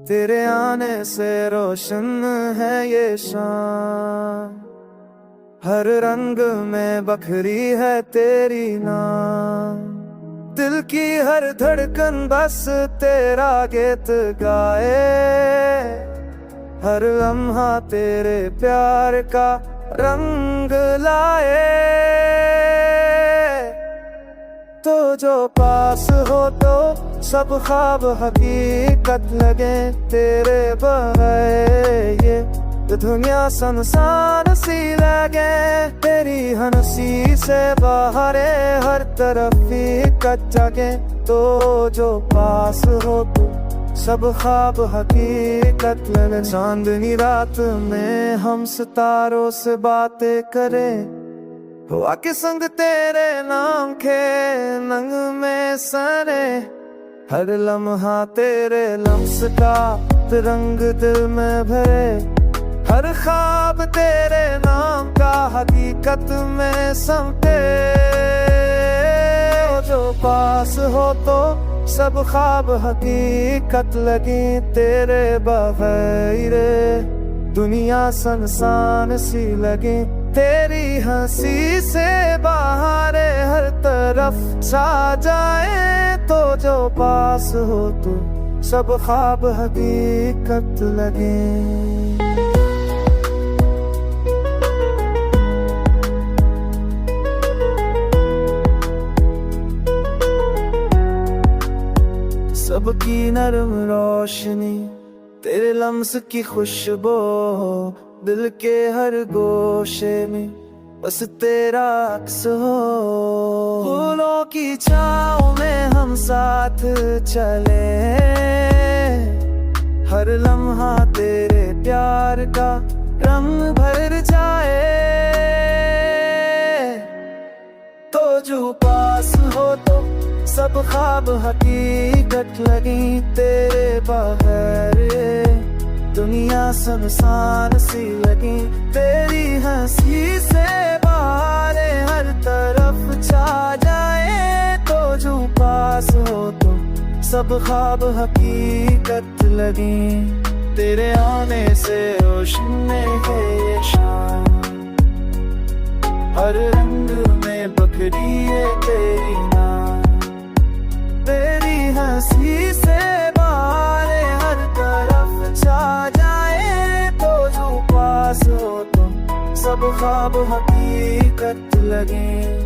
तेरे आने से रोशन है ये शाम, हर रंग में बखरी है तेरी नाम। दिल की हर धड़कन बस तेरा गीत गाए, हर लम्हा तेरे प्यार का रंग लाए। तो जो पास हो तो सब ख्वाब हकीकत लगे, तेरे बगैर ये दुनिया संसार सी लगे। तेरी हंसी से बाहरे हर तरफ फीकत जगे, तो जो पास हो तो सब ख्वाब हकीकत लगे। चांदनी रात में हम सितारों से बातें करें, हुआ के संग तेरे नाम के नंग में सरे। हर लम्हा तेरे लम्स का तिरंग दिल में भरे, हर ख्वाब तेरे नाम का हकीकत में समटे। जो पास हो तो सब ख्वाब हकीकत लगी, तेरे बगैर दुनिया संसान सी लगी। तेरी हंसी से बाहरे हर तरफ छा जाए, तो जो पास हो तो सब ख्वाब हकीकत लगे। सबकी नरम रोशनी, तेरे लम्स की खुशबू, दिल के हर गोशे में बस तेरा अक्स हो। फूलों की छाँव में हम साथ चले, हर लम्हा तेरे प्यार का रंग भर जाए। तो जो पास हो तो सब ख्वाब हकीकत लगी, तेरे बगैर दुनिया सुनसान सी लगी। तेरी हंसी से बाहर हर तरफ छा जाए, तो जो पास हो तो सब ख्वाब हकीकत लगी। तेरे आने से रोशन है ये शाम, हर रंग में बखरी है तेरी नाम। तेरी हंसी से बाहर हर तरफ छा जाए, तो जो पास हो तो सब ख्वाब हकीकत लगे।